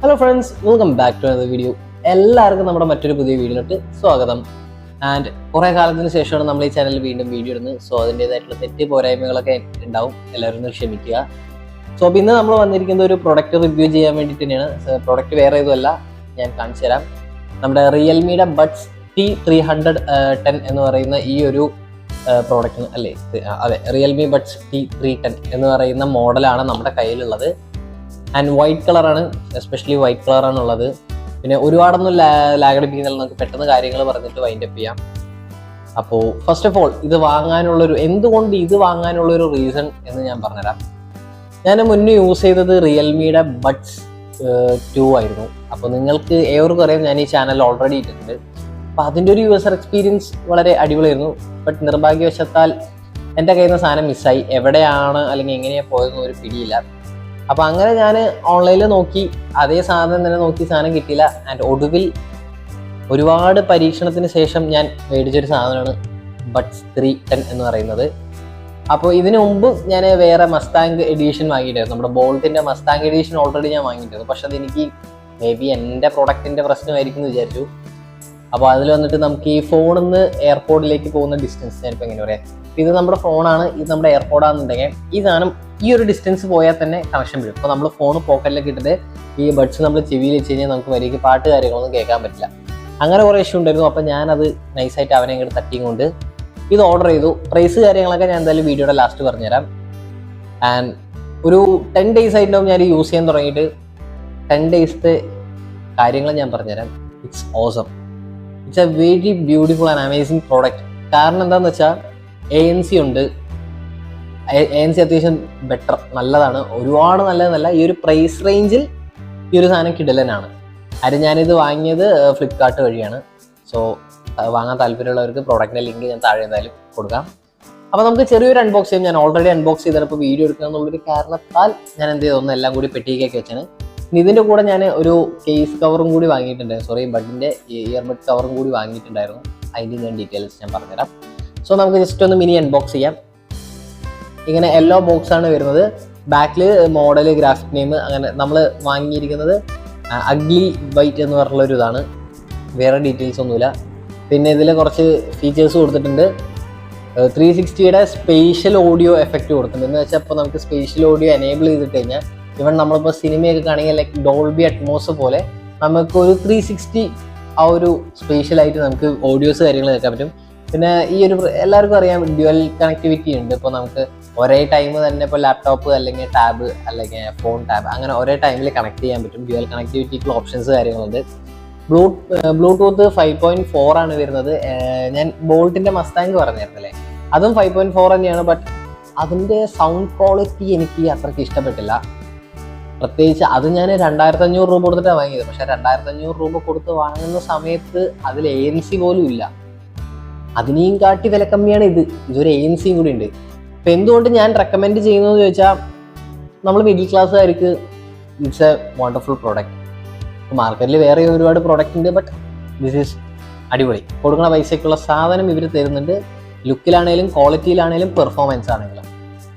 Hello friends, welcome back to another video. എല്ലാവർക്കും നമ്മുടെ മറ്റൊരു പുതിയ വീഡിയോയിലോട്ട് സ്വാഗതം. ആൻഡ് കുറേ കാലത്തിന് ശേഷമാണ് നമ്മൾ ഈ ചാനലിൽ വീണ്ടും വീഡിയോ ഇടുന്നത്. സോ അതിൻ്റേതായിട്ടുള്ള തെറ്റ് പോരായ്മകളൊക്കെ ഉണ്ടാവും, എല്ലാവരും ഒന്ന് ക്ഷമിക്കുക. സോ അപ്പോൾ ഇന്ന് നമ്മൾ വന്നിരിക്കുന്നത് ഒരു പ്രൊഡക്റ്റ് റിവ്യൂ ചെയ്യാൻ വേണ്ടിയിട്ട് തന്നെയാണ്. പ്രൊഡക്റ്റ് വേറെ ഏതുമല്ല, ഞാൻ കാണിച്ചു തരാം. നമ്മുടെ റിയൽമിയുടെ ബഡ്സ് T310 എന്ന് പറയുന്ന ഈ ഒരു പ്രോഡക്റ്റിന് അല്ലേ, അതെ, റിയൽമി ബഡ്സ് T310 എന്ന് പറയുന്ന മോഡലാണ് നമ്മുടെ കയ്യിലുള്ളത്. ആൻഡ് വൈറ്റ് കളറാണ്, എസ്പെഷ്യലി വൈറ്റ് കളറാണ് ഉള്ളത്. പിന്നെ ഒരുപാടൊന്നും ലാഗടിപ്പിക്കുന്നില്ല, നമുക്ക് പെട്ടെന്ന് കാര്യങ്ങൾ പറഞ്ഞിട്ട് വൈൻഡപ്പ് ചെയ്യാം. അപ്പോൾ ഫസ്റ്റ് ഓഫ് ഓൾ എന്തുകൊണ്ട് ഇത് വാങ്ങാനുള്ളൊരു റീസൺ എന്ന് ഞാൻ പറഞ്ഞുതരാം. ഞാൻ മുന്നേ യൂസ് ചെയ്തത് റിയൽമിയുടെ ബഡ്സ് 2 ആയിരുന്നു. അപ്പോൾ നിങ്ങൾക്ക് ഏവർക്കും അറിയാം, ഞാൻ ഈ ചാനൽ ഓൾറെഡി ഇട്ടിട്ടുണ്ട്. അപ്പോൾ അതിൻ്റെ ഒരു യൂസർ എക്സ്പീരിയൻസ് വളരെ അടിപൊളിയായിരുന്നു. ബട്ട് നിർഭാഗ്യവശത്താൽ എൻ്റെ കയ്യിൽ നിന്ന് സാധനം മിസ്സായി. എവിടെയാണ് അല്ലെങ്കിൽ എങ്ങനെയാണ് പോയതെന്ന് ഒരു പിടിയില്ല. അപ്പോൾ അങ്ങനെ ഞാൻ ഓൺലൈനിൽ നോക്കി, അതേ സാധനം തന്നെ നോക്കി, സാധനം കിട്ടിയില്ല. ആൻഡ് ഒടുവിൽ ഒരുപാട് പരീക്ഷണത്തിന് ശേഷം ഞാൻ മേടിച്ചൊരു സാധനമാണ് ബഡ്സ് 310 എന്ന് പറയുന്നത്. അപ്പോൾ ഇതിനു മുമ്പ് ഞാൻ വേറെ മസ്താങ് എഡീഷൻ വാങ്ങിയിട്ടായിരുന്നു. നമ്മുടെ ബോൾട്ടിൻ്റെ മസ്താങ് എഡീഷൻ ഓൾറെഡി ഞാൻ വാങ്ങിയിട്ടായിരുന്നു. പക്ഷെ അതെനിക്ക് മേ ബി എൻ്റെ പ്രൊഡക്റ്റിൻ്റെ പ്രശ്നമായിരിക്കും എന്ന് വിചാരിച്ചു. അപ്പോൾ അതിൽ വന്നിട്ട് നമുക്ക് ഈ ഫോണിൽ നിന്ന് എയർപോർട്ടിലേക്ക് പോകുന്ന ഡിസ്റ്റൻസ് ഞാനിപ്പോൾ എങ്ങനെ പറയാം, ഇത് നമ്മുടെ ഫോണാണ്, ഇത് നമ്മുടെ എയർപോർട്ടാണെന്നുണ്ടെങ്കിൽ ഈ സാധനം ഈ ഒരു ഡിസ്റ്റൻസ് പോയാൽ തന്നെ കണക്ഷൻ വരും. അപ്പോൾ നമ്മൾ ഫോൺ പോക്കറ്റിലേക്ക് ഇട്ടിട്ട് ഈ ബഡ്സ് നമ്മൾ ചെവിയിൽ വെച്ച് കഴിഞ്ഞാൽ നമുക്ക് വരിക പാട്ട് കാര്യങ്ങളൊന്നും കേൾക്കാൻ പറ്റില്ല. അങ്ങനെ കുറേ ഇഷ്യൂ ഉണ്ടായിരുന്നു. അപ്പോൾ ഞാനത് നൈസായിട്ട് അവനെ ഇങ്ങോട്ട് തട്ടിയും കൊണ്ട് ഇത് ഓർഡർ ചെയ്തു. പ്രൈസ് കാര്യങ്ങളൊക്കെ ഞാൻ എന്തായാലും വീഡിയോയുടെ ലാസ്റ്റ് പറഞ്ഞുതരാം. ആൻഡ് ഒരു 10 days ആയിട്ടുണ്ടാവും ഞാൻ യൂസ് ചെയ്യാൻ തുടങ്ങിയിട്ട്. 10 days കാര്യങ്ങൾ ഞാൻ പറഞ്ഞുതരാം. It's awesome. It's A very beautiful and amazing product. കാരണം എന്താണെന്ന് വെച്ചാൽ ANC ഉണ്ട്. ANC അത്യാവശ്യം ബെറ്റർ, നല്ലതാണ്. ഒരുപാട് നല്ലതെന്നല്ല, ഈ ഒരു പ്രൈസ് റേഞ്ചിൽ ഈ ഒരു സാധനം കിടലനാണ്. ആരും ഞാനിത് വാങ്ങിയത് ഫ്ലിപ്കാർട്ട് വഴിയാണ്. സോ വാങ്ങാൻ താല്പര്യമുള്ളവർക്ക് പ്രോഡക്റ്റിൻ്റെ ലിങ്ക് ഞാൻ താഴെ എന്തായാലും കൊടുക്കാം. അപ്പോൾ നമുക്ക് ചെറിയൊരു അൺബോക്സ് ചെയ്യാം. ഞാൻ ഓൾറെഡി അൺബോക്സ് ചെയ്തത്, ഇപ്പോൾ വീഡിയോ എടുക്കുക എന്നുള്ളൊരു കാരണത്താൽ ഞാൻ എന്ത് ചെയ്തൊന്നും എല്ലാം കൂടി പെട്ടിയൊക്കെ വെച്ചാണ്. ഇതിൻ്റെ കൂടെ ഞാൻ ഒരു കേസ് കവറും കൂടി വാങ്ങിയിട്ടുണ്ടായിരുന്നു. ബഡിൻ്റെ ഇയർബഡ് കവറും കൂടി വാങ്ങിയിട്ടുണ്ടായിരുന്നു. അതിൻ്റെ ഞാൻ ഡീറ്റെയിൽസ് ഞാൻ പറഞ്ഞുതരാം. സോ നമുക്ക് ജസ്റ്റ് ഒന്ന് മിനി അൺബോക്സ് ചെയ്യാം. ഇങ്ങനെ യെല്ലോ ബോക്സാണ് വരുന്നത്. ബാക്കിൽ മോഡൽ, ഗ്രാഫിക് നെയിം, അങ്ങനെ നമ്മൾ വാങ്ങിയിരിക്കുന്നത് അഗ്ലി വൈറ്റ് എന്ന് പറഞ്ഞുള്ളൊരു ഇതാണ്. വേറെ ഡീറ്റെയിൽസ് ഒന്നുമില്ല. പിന്നെ ഇതിൽ കുറച്ച് ഫീച്ചേഴ്സ് കൊടുത്തിട്ടുണ്ട്. 360യുടെ സ്പേഷ്യൽ ഓഡിയോ എഫക്റ്റ് കൊടുത്തിട്ടുണ്ട്. എന്ന് വെച്ചാൽ ഇപ്പോൾ നമുക്ക് സ്പേഷ്യൽ ഓഡിയോ എനേബിൾ ചെയ്തിട്ട് കഴിഞ്ഞാൽ ഇവൻ നമ്മളിപ്പോൾ സിനിമയൊക്കെ കാണുകയാണെങ്കിൽ ലൈക്ക് ഡോൾബി അറ്റ്മോസ് പോലെ നമുക്ക് ഒരു 360 ആ ഒരു സ്പേഷ്യലായിട്ട് നമുക്ക് ഓഡിയോസ് കാര്യങ്ങൾ കേൾക്കാൻ പറ്റും. പിന്നെ ഈ ഒരു എല്ലാവർക്കും അറിയാം, ഡ്യുവൽ കണക്ടിവിറ്റി ഉണ്ട്. ഇപ്പോൾ നമുക്ക് ഒരേ ടൈം തന്നെ ഇപ്പോൾ ലാപ്ടോപ്പ് അല്ലെങ്കിൽ ടാബ് അല്ലെങ്കിൽ ഫോൺ ടാബ് അങ്ങനെ ഒരേ ടൈമിൽ കണക്ട് ചെയ്യാൻ പറ്റും. ഡ്യുവൽ കണക്ടിവിറ്റിക്കുള്ള ഓപ്ഷൻസ് കാര്യങ്ങളുണ്ട്. ബ്ലൂടൂത്ത് 5.4 ആണ് വരുന്നത്. ഞാൻ ബോൾട്ടിൻ്റെ മസ്താങ് പറഞ്ഞിരുന്നല്ലേ, അതും 5.4 തന്നെയാണ്. ബട്ട് അതിൻ്റെ സൗണ്ട് ക്വാളിറ്റി എനിക്ക് അത്രയ്ക്ക് ഇഷ്ടപ്പെട്ടില്ല. പ്രത്യേകിച്ച് അത് ഞാൻ 2500 രൂപ കൊടുത്തിട്ടാണ് വാങ്ങിയത്. പക്ഷേ 2500 രൂപ കൊടുത്ത് വാങ്ങുന്ന സമയത്ത് അതിൽ ANC പോലും ഇല്ല. അതിനെയും കാട്ടി വില കമ്മിയാണ് ഇത്. ഇതൊരു ANC കൂടി ഉണ്ട്. ഇപ്പം എന്തുകൊണ്ട് ഞാൻ റെക്കമെൻഡ് ചെയ്യുന്നതെന്ന് ചോദിച്ചാൽ, നമ്മൾ മിഡിൽ ക്ലാസ്സുകാർക്ക് ഇറ്റ്സ് എ വണ്ടർഫുൾ പ്രോഡക്റ്റ്. മാർക്കറ്റിൽ വേറെ ഒരുപാട് പ്രോഡക്റ്റ് ഉണ്ട്, ബട്ട് ദിസ് ഈസ് അടിപൊളി. കൊടുക്കുന്ന പൈസയ്ക്കുള്ള സാധനം ഇവർ തരുന്നുണ്ട്. ലുക്കിലാണേലും ക്വാളിറ്റിയിലാണേലും പെർഫോമൻസ് ആണെങ്കിലും.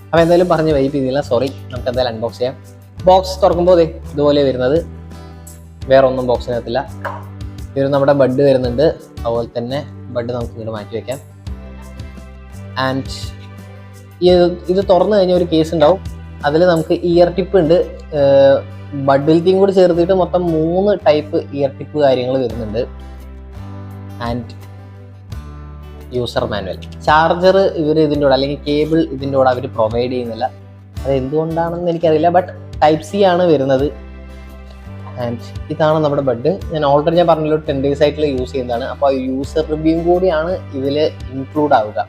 അപ്പോൾ എന്തായാലും പറഞ്ഞ് വൈപ്പ് ചെയ്തില്ല, സോറി. നമുക്ക് എന്തായാലും അൺബോക്സ് ചെയ്യാം. ബോക്സ് തുറക്കുമ്പോൾ ഇതുപോലെ വരുന്നത്, വേറെ ഒന്നും ബോക്സിനകത്തില്ല. ഇവർ നമ്മുടെ ബഡ് വരുന്നുണ്ട്. അതുപോലെ തന്നെ ബഡ് നമുക്ക് ഇങ്ങോട്ട് മാറ്റി വയ്ക്കാം. ആൻഡ് ഇത് തുറന്നു കഴിഞ്ഞാൽ ഒരു കേസ് ഉണ്ടാവും. അതിൽ നമുക്ക് ഇയർ ടിപ്പ് ഉണ്ട്. ബഡിൽത്തിയും കൂടി ചേർത്തിട്ട് മൊത്തം 3 ടൈപ്പ് ഇയർ ടിപ്പ് കാര്യങ്ങൾ വരുന്നുണ്ട്. And user manual. ചാർജർ ഇവർ ഇതിൻ്റെ കൂടെ അല്ലെങ്കിൽ കേബിൾ ഇതിൻ്റെ കൂടെ അവർ പ്രൊവൈഡ് ചെയ്യുന്നില്ല. അത് എന്തുകൊണ്ടാണെന്ന് എനിക്കറിയില്ല. ബട്ട് Type-C ആണ് വരുന്നത്. ആൻഡ് ഇതാണ് നമ്മുടെ ബഡ്. ഞാൻ ഓൾറെഡി പറഞ്ഞല്ലോ 10 days ആയിട്ടുള്ള യൂസ് ചെയ്യുന്നതാണ്. അപ്പോൾ ആ യൂസർ റിവ്യൂ കൂടിയാണ് ഇതിൽ ഇൻക്ലൂഡ് ആവുക.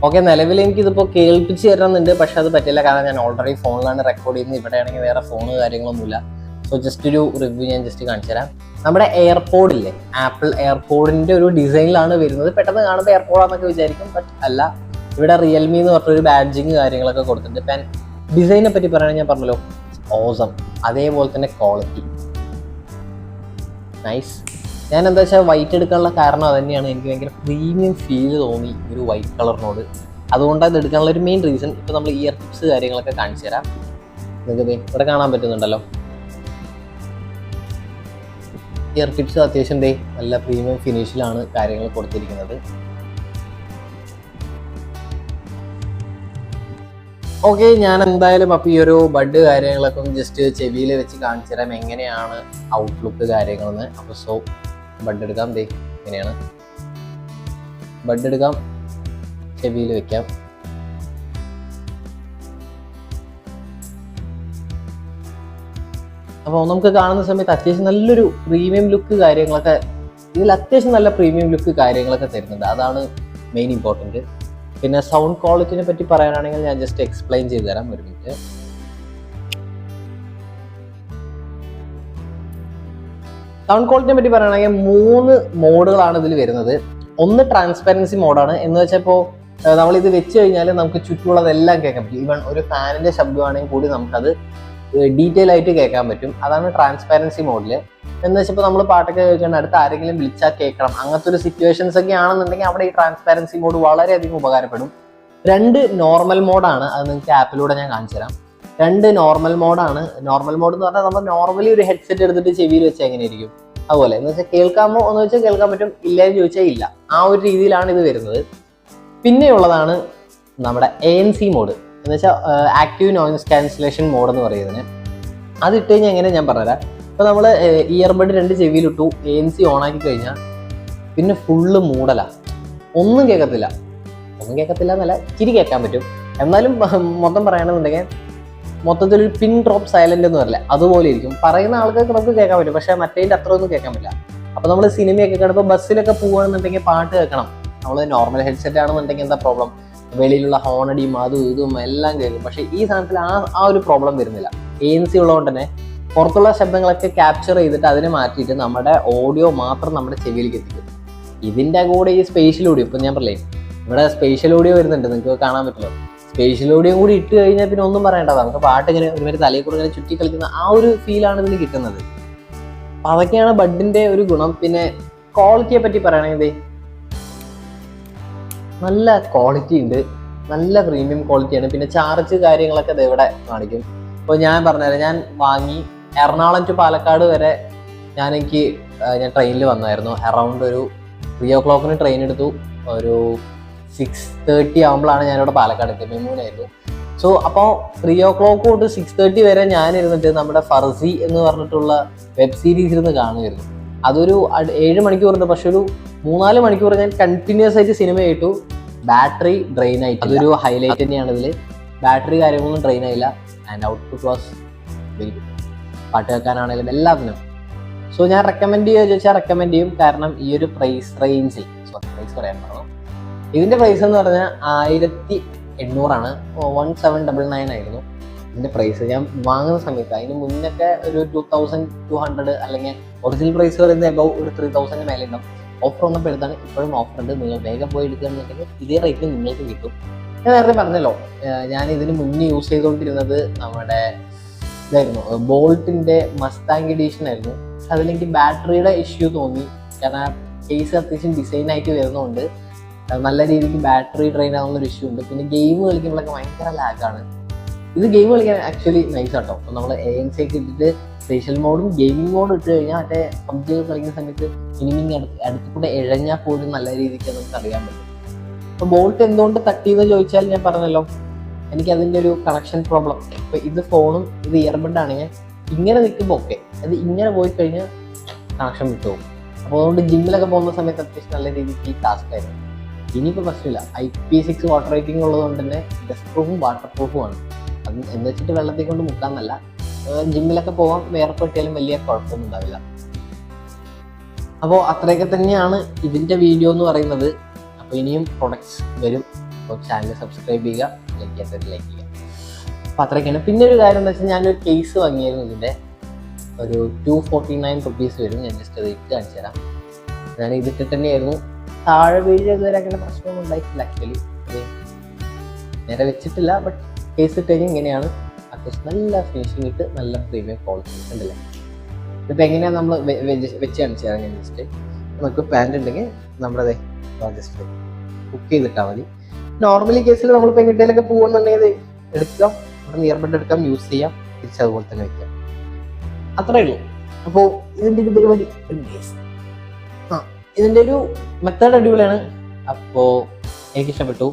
ഓക്കെ, നിലവിൽ എനിക്കിതിപ്പോൾ കേൾപ്പിച്ച് തരുന്നുണ്ട്, പക്ഷെ അത് പറ്റില്ല. കാരണം ഞാൻ ഓൾറെഡി ഫോണിലാണ് റെക്കോർഡ് ചെയ്യുന്നത്. ഇവിടെ ആണെങ്കിൽ വേറെ ഫോണ് കാര്യങ്ങളൊന്നുമില്ല. സോ ജസ്റ്റ് ഒരു റിവ്യൂ ഞാൻ കാണിച്ചു തരാം. നമ്മുടെ എയർപോഡില്ലേ, ആപ്പിൾ എയർപോഡിൻ്റെ ഒരു ഡിസൈനിലാണ് വരുന്നത്. പെട്ടെന്ന് കാണുമ്പോൾ എയർപോഡാന്നൊക്കെ വിചാരിക്കും, ബട്ട് അല്ല. ഇവിടെ റിയൽമി എന്ന് പറഞ്ഞൊരു ബാഡ്ജിങ് കാര്യങ്ങളൊക്കെ കൊടുത്തിട്ടുണ്ട്. ഇപ്പം ഡിസൈനെ പറ്റി പറയുകയാണെങ്കിൽ ഞാൻ പറഞ്ഞല്ലോ, ഓസം. അതേപോലെ തന്നെ ക്വാളിറ്റി നൈസ്. ഞാൻ എന്താ വെച്ചാൽ വൈറ്റ് എടുക്കാനുള്ള കാരണം അത് തന്നെയാണ്. എനിക്ക് ഭയങ്കര പ്രീമിയം ഫീൽ തോന്നി ഒരു വൈറ്റ് കളറിനോട്. അതുകൊണ്ടാണ് ഇത് എടുക്കാനുള്ള ഒരു മെയിൻ റീസൺ. ഇപ്പോൾ നമ്മൾ ഇയർ ടിപ്സ് കാര്യങ്ങളൊക്കെ കാണിച്ചു തരാം. നിങ്ങൾക്ക് ഇവിടെ കാണാൻ പറ്റുന്നുണ്ടല്ലോ. ഇയർ കിഡ്സ് അത്യാവശ്യം നല്ല പ്രീമിയം ഫിനിഷിലാണ് കാര്യങ്ങൾ കൊടുത്തിരിക്കുന്നത്. ഓക്കെ, ഞാൻ എന്തായാലും അപ്പോൾ ഈ ഒരു ബഡ് കാര്യങ്ങളൊക്കെ ഒന്ന് ജസ്റ്റ് ചെവിയിൽ വെച്ച് കാണിച്ചു തരാം എങ്ങനെയാണ് ഔട്ട്ലുക്ക് കാര്യങ്ങളെന്ന്. അപ്പോൾ സോ ബഡ് എടുക്കാം, ഇങ്ങനെയാണ് ബഡ് എടുക്കാം, ചെവിയിൽ വെക്കാം. അപ്പോൾ നമുക്ക് കാണുന്ന സമയത്ത് അത്യാവശ്യം നല്ലൊരു പ്രീമിയം ലുക്ക് കാര്യങ്ങളൊക്കെ ഇതിൽ അത്യാവശ്യം നല്ല പ്രീമിയം ലുക്ക് കാര്യങ്ങളൊക്കെ തരുന്നുണ്ട്. അതാണ് മെയിൻ ഇമ്പോർട്ടൻറ്റ്. പിന്നെ സൗണ്ട് ക്വാളിറ്റിനെ പറ്റി പറയാനാണെങ്കിൽ ഞാൻ ജസ്റ്റ് എക്സ്പ്ലെയിൻ ചെയ്തു തരാം, ഒരു മിനിറ്റ്. സൗണ്ട് ക്വാളിറ്റിനെ പറ്റി പറയുകയാണെങ്കിൽ 3 മോഡുകളാണ് ഇതിൽ വരുന്നത്. ഒന്ന് ട്രാൻസ്പെറൻസി മോഡാണ്, എന്ന് വെച്ചാൽ ഇപ്പോൾ നമ്മളിത് വെച്ച് കഴിഞ്ഞാൽ നമുക്ക് ചുറ്റുമുള്ളതെല്ലാം കേൾക്കാൻ പറ്റും. ഈവൻ ഒരു ഫാനിന്റെ ശബ്ദമാണെങ്കിൽ കൂടി നമുക്കത് ഡീറ്റെയിൽ ആയിട്ട് കേൾക്കാൻ പറ്റും. അതാണ് ട്രാൻസ്പെറൻസി മോഡിൽ. എന്ന് വെച്ചാൽ ഇപ്പോൾ നമ്മൾ പാട്ടൊക്കെ കേൾക്കേണ്ട അടുത്ത് ആരെങ്കിലും വിളിച്ചാൽ കേൾക്കണം, അങ്ങനത്തെ ഒരു സിറ്റുവേഷൻസ് ഒക്കെ ആണെന്നുണ്ടെങ്കിൽ അവിടെ ഈ ട്രാൻസ്പെറൻസി മോഡ് വളരെയധികം ഉപകാരപ്പെടും. 2 നോർമൽ മോഡാണ്, അത് നിങ്ങൾക്ക് ആപ്പിലൂടെ ഞാൻ കാണിച്ചു തരാം. 2 നോർമൽ മോഡാണ്. നോർമൽ മോഡ് എന്ന് പറഞ്ഞാൽ നമ്മൾ നോർമലി ഒരു ഹെഡ്സെറ്റ് എടുത്തിട്ട് ചെവിയിൽ വെച്ചാൽ എങ്ങനെയായിരിക്കും അതുപോലെ. എന്ന് വെച്ചാൽ കേൾക്കാമോ എന്ന് വെച്ചാൽ കേൾക്കാൻ പറ്റും, ഇല്ല എന്ന് ചോദിച്ചാൽ ഇല്ല. ആ ഒരു രീതിയിലാണ് ഇത് വരുന്നത്. പിന്നെയുള്ളതാണ് നമ്മുടെ ANC മോഡ്, എന്ന് വെച്ചാൽ ആക്റ്റീവ് നോയിസ് ക്യാൻസലേഷൻ മോഡ് എന്ന് പറയുന്നതിന്. അത് ഇട്ട് കഴിഞ്ഞാൽ എങ്ങനെ ഞാൻ പറഞ്ഞുതരാം. ഇപ്പോൾ നമ്മൾ ഇയർബഡ് 2 ചെവിയിലിട്ടു, ANC ഓൺ ആക്കി കഴിഞ്ഞാൽ പിന്നെ ഫുള്ള് മൂടലാണ്, ഒന്നും കേൾക്കത്തില്ല എന്നല്ല, ചിരി കേൾക്കാൻ പറ്റും. എന്നാലും മൊത്തം പറയുകയാണെന്നുണ്ടെങ്കിൽ മൊത്തത്തിലൊരു പിൻ ഡ്രോപ്പ് സൈലന്റ് എന്ന് പറയില്ല, അതുപോലെ ഇരിക്കും. പറയുന്ന ആൾക്കാർക്ക് നമുക്ക് കേൾക്കാൻ പറ്റും, പക്ഷെ മറ്റേതിൻ്റെ അത്ര ഒന്നും കേൾക്കാൻ പറ്റില്ല. അപ്പോൾ നമ്മൾ സിനിമയൊക്കെ കാണുമ്പോൾ ബസ്സിലൊക്കെ പോകുകയാണെന്നുണ്ടെങ്കിൽ പാട്ട് കേൾക്കണം. നമ്മൾ നോർമൽ ഹെഡ്സെറ്റ് ആണെന്നുണ്ടെങ്കിൽ എന്താ പ്രോബ്ലം, വെളിയിലുള്ള ഹോണടിയും അതും ഇതും എല്ലാം കേൾക്കും. പക്ഷെ ഈ സാധനത്തിൽ ആ ഒരു പ്രോബ്ലം വരുന്നില്ല. ANC ഉള്ളതുകൊണ്ട് തന്നെ പുറത്തുള്ള ശബ്ദങ്ങളൊക്കെ ക്യാപ്ചർ ചെയ്തിട്ട് അതിനെ മാറ്റിയിട്ട് നമ്മുടെ ഓഡിയോ മാത്രം നമ്മുടെ ചെവിയിലേക്ക് എത്തിക്കും. ഇതിൻ്റെ കൂടെ ഈ സ്പേഷ്യൽ ഓഡിയോ, ഇപ്പം ഞാൻ പറയേ ഇവിടെ സ്പേഷ്യൽ ഓഡിയോ വരുന്നുണ്ട്, നിങ്ങൾക്ക് കാണാൻ പറ്റുമല്ലോ. സ്പേഷ്യൽ ഓഡിയോ കൂടി ഇട്ട് കഴിഞ്ഞാൽ പിന്നെ ഒന്നും പറയേണ്ടത്, നമുക്ക് പാട്ട് ഇങ്ങനെ ഒരുമാതിരി തലയിൽ കൂടെ ഇങ്ങനെ ചുറ്റി കളിക്കുന്ന ആ ഒരു ഫീലാണ് ഇതിന് കിട്ടുന്നത്. അപ്പം അതൊക്കെയാണ് ബഡിൻ്റെ ഒരു ഗുണം. പിന്നെ ക്വാളിറ്റിയെ പറ്റി പറയുകയാണെങ്കിൽ നല്ല ക്വാളിറ്റി ഉണ്ട്, നല്ല പ്രീമിയം ക്വാളിറ്റിയാണ്. പിന്നെ ചാർജ് കാര്യങ്ങളൊക്കെ ഇത് ഇവിടെ കാണിക്കും. ഇപ്പോൾ ഞാൻ പറഞ്ഞുതരാം, ഞാൻ വാങ്ങി എറണാകുളം ടു പാലക്കാട് വരെ ഞാൻ ട്രെയിനിൽ വന്നായിരുന്നു. അറൗണ്ട് ഒരു 3 o'clock ട്രെയിൻ എടുത്തു. ഒരു 6:30 ആകുമ്പോഴാണ് ഞാനിവിടെ പാലക്കാട് എത്തിയത്. മെമൂനായിരുന്നു. സോ അപ്പോൾ 3 o'clock തൊട്ട് 6:30 വരെ ഞാനിരുന്നിട്ട് നമ്മുടെ ഫർസി എന്ന് പറഞ്ഞിട്ടുള്ള വെബ് സീരീസ് ഇരുന്ന് കാണുമായിരുന്നു. അതൊരു 7 മണിക്കൂറുണ്ട്, പക്ഷെ ഒരു 3-4 മണിക്കൂർ ഞാൻ കണ്ടിന്യൂസ് ആയിട്ട് സിനിമ കേട്ടു. ബാറ്ററി ഡ്രെയിൻ ആയിട്ട്, അതൊരു ഹൈലൈറ്റ് തന്നെയാണ് ഇതിൽ. ബാറ്ററി കാര്യങ്ങളൊന്നും ഡ്രെയിൻ ആയില്ല. And output was very good. പാട്ട് കേൾക്കാനാണെങ്കിലും എല്ലാത്തിനും. സോ ഞാൻ റെക്കമെൻഡ് റെക്കമെൻഡ് ചെയ്യും. കാരണം ഈ ഒരു പ്രൈസ് റേഞ്ചിൽ, പ്രൈസ് പറയാൻ പറഞ്ഞു, ഇതിൻ്റെ പ്രൈസ് എന്ന് പറഞ്ഞാൽ 1800 1799 ആയിരുന്നു ഇതിൻ്റെ പ്രൈസ് ഞാൻ വാങ്ങുന്ന സമയത്ത്. അതിന് മുന്നൊക്കെ ഒരു 2200 അല്ലെങ്കിൽ ഒറിജിനൽ പ്രൈസ് പറയുന്നത് എബവ് ഒരു 3000 മേലെ ഉണ്ടാവും. ഓഫർ വന്നപ്പോൾ എടുത്താണ്. ഇപ്പോഴും ഓഫർ ഉണ്ട്, നിങ്ങൾ വേഗം പോയി എടുക്കുകയാണെന്നുണ്ടെങ്കിൽ ഇതേ റേറ്റിൽ നിങ്ങൾക്ക് കിട്ടും. ഞാൻ നേരത്തെ പറഞ്ഞല്ലോ, ഞാൻ ഇതിന് മുന്നേ യൂസ് ചെയ്തുകൊണ്ടിരുന്നത് നമ്മുടെ ഇതായിരുന്നു, ബോൾട്ടിൻ്റെ മസ്താങ് എഡീഷൻ ആയിരുന്നു. അതിലെനിക്ക് ബാറ്ററിയുടെ ഇഷ്യൂ തോന്നി. കാരണം കേസ് അത്യാവശ്യം ഡിസൈനായിട്ട് വരുന്നതുകൊണ്ട് നല്ല രീതിക്ക് ബാറ്ററി ഡ്രെയിൻ ആവുന്നൊരു ഇഷ്യൂ ഉണ്ട്. പിന്നെ ഗെയിം കളിക്കുമ്പോഴൊക്കെ ഭയങ്കര ലാഗാണ്. ഇത് ഗെയിം കളിക്കാൻ ആക്ച്വലി നൈസ് ആട്ടോ. അപ്പോൾ നമ്മൾ ANC ഒക്കെ ഇട്ടിട്ട് സ്പെഷ്യൽ മോഡും ഗെയിമിംഗ് മോഡും ഇട്ട് കഴിഞ്ഞാൽ മറ്റേ PUBG കളിക്കുന്ന സമയത്ത് ഇനിമിങ് അടുത്ത് കൂടെ ഇഴഞ്ഞാൽ പോലും നല്ല രീതിക്ക് നമുക്ക് അറിയാൻ പറ്റും. അപ്പോൾ ബോൾട്ട് എന്തുകൊണ്ട് തട്ടിയെന്ന് ചോദിച്ചാൽ ഞാൻ പറഞ്ഞല്ലോ, എനിക്ക് അതിൻ്റെ ഒരു കണക്ഷൻ പ്രോബ്ലം. ഇപ്പോൾ ഇത് ഫോണും ഇത് ഇയർബഡ് ആണെങ്കിൽ ഇങ്ങനെ നിൽക്കുമ്പോൾ ഓക്കെ, അത് ഇങ്ങനെ പോയി കഴിഞ്ഞാൽ കണക്ഷൻ വിട്ടുപോകും. അപ്പോൾ അതുകൊണ്ട് ജിമ്മിലൊക്കെ പോകുന്ന സമയത്ത് അത്യാവശ്യം നല്ല രീതിക്ക് ടാസ്ക് ആയിരുന്നു. ഇനിയിപ്പോൾ പ്രശ്നമില്ല, IP6 വാട്ടർ റേറ്റിംഗ് ഉള്ളതുകൊണ്ട് തന്നെ ഡസ്റ്റ് പ്രൂഫും വാട്ടർ പ്രൂഫും ആണ്. അത് എന്ന് വെച്ചിട്ട് വെള്ളത്തിൽ കൊണ്ട് മുക്കാന്നല്ല, ജിമ്മിലൊക്കെ പോകാൻ വേർപ്പെട്ടിയാലും വലിയ കുഴപ്പമൊന്നും ഉണ്ടാവില്ല. അപ്പോൾ അത്രയൊക്കെ തന്നെയാണ് ഇതിൻ്റെ വീഡിയോ എന്ന് പറയുന്നത്. അപ്പോൾ ഇനിയും പ്രൊഡക്ട്സ് വരും. അപ്പോൾ ചാനൽ സബ്സ്ക്രൈബ് ചെയ്യുക, ലൈക്ക് ചെയ്യുക. അപ്പോൾ അത്രയൊക്കെയാണ്. പിന്നെ ഒരു കാര്യം എന്താ വെച്ചാൽ ഞാനൊരു കേസ് വാങ്ങിയായിരുന്നു. ഇതിൻ്റെ ഒരു 249 rupees വരും. ഞാൻ ജസ്റ്റ് അത് ഇട്ട് കാണിച്ചു തരാം. ഞാൻ ഇതിട്ടിട്ട് തന്നെയായിരുന്നു. താഴെ വീഡിയോ ഇതുവരെ അങ്ങനെ പ്രശ്നമൊന്നും ഉണ്ടായിട്ടില്ല. ആക്ച്വലി അത് നേരെ വെച്ചിട്ടില്ല. ബട്ട് കേസ് ഇട്ട് കഴിഞ്ഞാൽ ഇങ്ങനെയാണ്. അത്യാവശ്യം നല്ല ഫിനിഷിങ് ഇട്ട് നല്ല പ്രീമിയം ക്വാളിറ്റി ഉണ്ടല്ലേ. ഇതിപ്പോൾ എങ്ങനെയാണ് നമ്മൾ വെച്ച് കാണിച്ചു തരാം. ഞാൻ ജസ്റ്റ് നമുക്ക് പാൻറ് ഉണ്ടെങ്കിൽ നമ്മുടെ ജസ്റ്റ് കുക്ക് ചെയ്തിട്ടാൽ മതി. നോർമലി കേസിൽ നമ്മളിപ്പോൾ എങ്ങോട്ടേലൊക്കെ പോകുന്നുണ്ടെങ്കിൽ എടുക്കാം, അവിടെ നിയർബഡ് എടുക്കാം, യൂസ് ചെയ്യാം, തിരിച്ചതുപോലെ തന്നെ വയ്ക്കാം. അത്രേ ഉള്ളൂ. അപ്പോൾ ഇതിൻ്റെ ഒരു പരിപാടി ഇതിൻ്റെ ഒരു മെത്തേഡ് അടിപൊളിയാണ്. അപ്പോൾ എനിക്ക് ഇഷ്ടപ്പെട്ടു.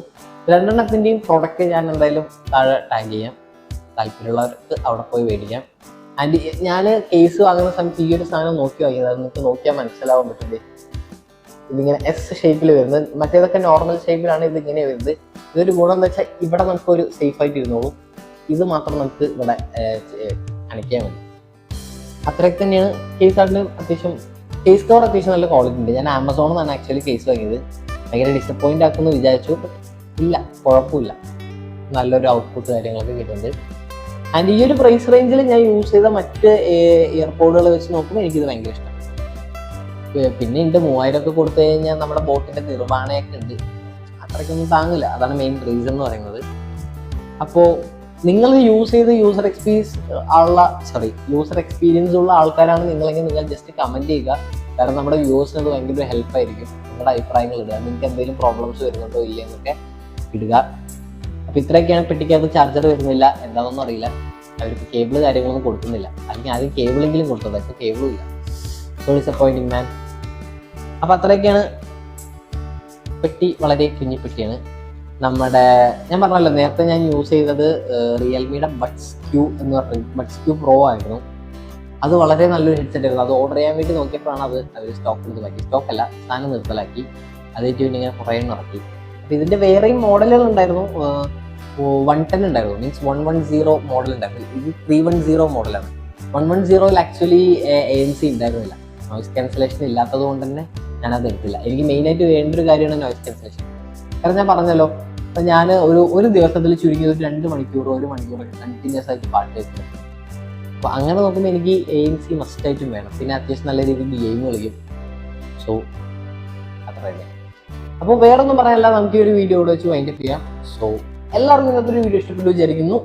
രണ്ടെണ്ണത്തിൻ്റെയും പ്രോഡക്റ്റ് ഞാൻ എന്തായാലും താഴെ ടാഗ് ചെയ്യാം, താല്പര്യമുള്ളവർക്ക് അവിടെ പോയി മേടിക്കാം. ആൻഡ് ഞാൻ കേസ് വാങ്ങുന്ന സമയത്ത് ഈ ഒരു സാധനം നോക്കി വാങ്ങിയത്, അത് നിങ്ങൾക്ക് നോക്കിയാൽ മനസ്സിലാവാൻ പറ്റില്ലേ, ഇതിങ്ങനെ എസ് ഷേപ്പിൽ വരുന്നത്. മറ്റേതൊക്കെ നോർമൽ ഷേപ്പിലാണ് ഇതിങ്ങനെ വരുന്നത്. ഇതൊരു ഗുണം എന്താ വെച്ചാൽ ഇവിടെ നമുക്കൊരു സേഫ് ആയിട്ട് ഇരുന്നോളൂ, ഇത് മാത്രം നമുക്ക് ഇവിടെ അനയ്ക്കാൻ മതി. അത്രയൊക്കെ തന്നെയാണ്. കേസ് ആണെങ്കിലും അത്യാവശ്യം കേസ് കവർ അത്യാവശ്യം നല്ല ക്വാളിറ്റി ഉണ്ട്. ഞാൻ ആമസോണിൽ നിന്നാണ് ആക്ച്വലി കേസ് വാങ്ങിയത്. ഭയങ്കര ഡിസപ്പോയിൻ്റ് ആക്കുമെന്ന് വിചാരിച്ചു, ഇല്ല കുഴപ്പമില്ല, നല്ലൊരു ഔട്ട്പുട്ട് കാര്യങ്ങളൊക്കെ കിട്ടുന്നുണ്ട്. ആൻഡ് ഈ ഒരു പ്രൈസ് റേഞ്ചിൽ ഞാൻ യൂസ് ചെയ്ത മറ്റ് ഇയർപോഡുകൾ വെച്ച് നോക്കുമ്പോൾ എനിക്കിത് ഭയങ്കര ഇഷ്ടം. പിന്നെ ഉണ്ട് 3000 ഒക്കെ കൊടുത്തു കഴിഞ്ഞാൽ നമ്മുടെ ബോട്ടിൻ്റെ നിർവ്വഹണയൊക്കെ ഉണ്ട്, അത്രയ്ക്കൊന്നും താങ്ങില്ല. അതാണ് മെയിൻ റീസൺ എന്ന് പറയുന്നത്. അപ്പോൾ നിങ്ങൾ യൂസ് ചെയ്ത് യൂസർ എക്സ്പീരിയൻസ് ഉള്ള ആൾക്കാരാണ് നിങ്ങളെങ്കിൽ നിങ്ങൾ ജസ്റ്റ് കമൻറ്റ് ചെയ്യുക. കാരണം നമ്മുടെ വ്യൂവേഴ്സിന് അത് ഭയങ്കര ഒരു ഹെൽപ്പായിരിക്കും. നിങ്ങളുടെ അഭിപ്രായങ്ങൾ ഇടുക, നിങ്ങൾക്ക് എന്തെങ്കിലും പ്രോബ്ലംസ് വരുന്നുണ്ടോ ഇല്ല എന്നൊക്കെ ഇടുക. അപ്പോൾ ഇത്രയൊക്കെയാണ്. പെട്ടിക്കകത്ത് ചാർജർ വരുന്നില്ല, എന്താണെന്നൊന്നും അറിയില്ല. അവർക്ക് കേബിൾ കാര്യങ്ങളൊന്നും കൊടുക്കുന്നില്ല. അല്ലെങ്കിൽ ആദ്യം കേബിളെങ്കിലും കൊടുത്തത്, ഇപ്പോൾ കേബിളും ഇല്ല. സോ ഡിസപ്പോയിൻറ്റിങ് മാൻ. അപ്പോൾ അത്രയൊക്കെയാണ്. പെട്ടി വളരെ കുഞ്ഞി പെട്ടിയാണ്. നമ്മുടെ ഞാൻ പറഞ്ഞല്ലോ നേരത്തെ ഞാൻ യൂസ് ചെയ്തത് റിയൽമിയുടെ ബഡ്സ് ക്യൂ എന്ന് പറഞ്ഞ ബഡ്സ് ക്യൂ പ്രോ ആയിരുന്നു. അത് വളരെ നല്ലൊരു ഹെഡ്സെറ്റ് ആയിരുന്നു. അത് ഓർഡർ ചെയ്യാൻ വേണ്ടി നോക്കിയപ്പോഴാണ് അത് അവർ സ്റ്റോക്ക് എടുത്ത് മാറ്റി. സ്റ്റോക്കല്ല, സാധനം നിർത്തലാക്കി. അതേറ്റ് പിന്നെ ഇങ്ങനെ കുറേ ഇറക്കി. അപ്പോൾ ഇതിൻ്റെ വേറെയും മോഡലുകൾ ഉണ്ടായിരുന്നു. 110 ഉണ്ടായിരുന്നു, മീൻസ് 110 മോഡൽ ഉണ്ടായിരുന്നു. ഇത് 310 മോഡലാണ്. 110 ആക്ച്വലി ANC ഉണ്ടായിരുന്നില്ല, നോയിസ് ക്യാൻസലേഷൻ ഇല്ലാത്തത് കൊണ്ട് തന്നെ ഞാനത് എടുത്തില്ല. എനിക്ക് മെയിനായിട്ട് വേണ്ട ഒരു കാര്യമാണ് നോയിസ് ക്യാൻസലേഷൻ. കാരണം ഞാൻ പറഞ്ഞല്ലോ, അപ്പം ഞാൻ ഒരു ദിവസത്തിൽ ചുരുങ്ങിയത് ഒരു 2 മണിക്കൂർ 1 മണിക്കൂർ കണ്ടിന്യൂസ് ആയിട്ട് പാട്ട് കേൾക്കുന്നത്. അപ്പോൾ അങ്ങനെ നോക്കുമ്പോൾ എനിക്ക് ANC മസ്റ്റായിട്ടും വേണം. പിന്നെ അത്യാവശ്യം നല്ല രീതിയിൽ ഗെയിം കളിക്കും. സോ അത്ര തന്നെ. അപ്പോൾ വേറൊന്നും പറയാനല്ല, നമുക്ക് ഈ ഒരു വീഡിയോ ഇവിടെ വെച്ച് വൈൻഡപ്പ് ചെയ്യാം. സോ എല്ലാവർക്കും ഇന്നത്തെ ഒരു വീഡിയോ ഇഷ്ടപ്പെട്ടു വിചാരിക്കുന്നു.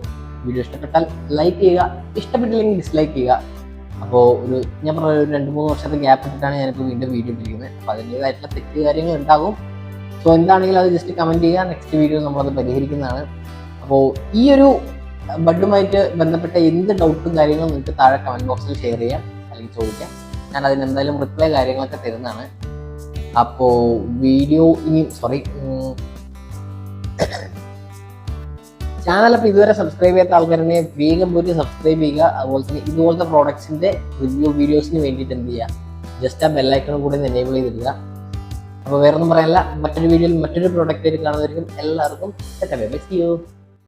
വീഡിയോ ഇഷ്ടപ്പെട്ടാൽ ലൈക്ക് ചെയ്യുക, ഇഷ്ടപ്പെട്ടില്ലെങ്കിൽ ഡിസ്ലൈക്ക് ചെയ്യുക. അപ്പോൾ ഞാൻ പറഞ്ഞ ഒരു 2-3 വർഷത്തെ ഗ്യാപ്പ് ഇട്ടിട്ടാണ് ഞാനിപ്പോൾ വീണ്ടും വീഡിയോ ഇട്ടിരിക്കുന്നത്. അപ്പോൾ അതിൻ്റേതായിട്ടുള്ള തെറ്റ് കാര്യങ്ങൾ ഉണ്ടാകും. സോ എന്താണെങ്കിലും അത് ജസ്റ്റ് കമൻറ്റ് ചെയ്യുക, നെക്സ്റ്റ് വീഡിയോ നമ്മളത് പരിഹരിക്കുന്നതാണ്. അപ്പോൾ ഈ ഒരു ബഡുമായിട്ട് ബന്ധപ്പെട്ട എന്ത് ഡൗട്ടും കാര്യങ്ങളും നിങ്ങൾക്ക് താഴെ കമൻറ്റ് ബോക്സിൽ ഷെയർ ചെയ്യാം, അല്ലെങ്കിൽ ചോദിക്കാം. ഞാൻ അതിനെന്തായാലും റിപ്ലൈ കാര്യങ്ങളൊക്കെ തരുന്നതാണ്. അപ്പോൾ വീഡിയോ ചാനൽ അപ്പോൾ ഇതുവരെ സബ്സ്ക്രൈബ് ചെയ്യാത്ത ആൾക്കാരെ വേഗം പോയിട്ട് സബ്സ്ക്രൈബ് ചെയ്യുക. അതുപോലെ തന്നെ ഇതുപോലത്തെ പ്രോഡക്ട്സിൻ്റെ റിവ്യൂ വീഡിയോസിന് വേണ്ടിയിട്ട് എന്ത് ചെയ്യുക, ജസ്റ്റ് ആ ബെല്ലൈക്കണും കൂടി എനേബിൾ ചെയ്തിടുക. അപ്പോൾ വേറൊന്നും പറയാനില്ല. മറ്റൊരു വീഡിയോയിൽ മറ്റൊരു പ്രോഡക്റ്റ് ആയിട്ട് കാണുന്നതായിരിക്കും. എല്ലാവർക്കും ബൈ. See you.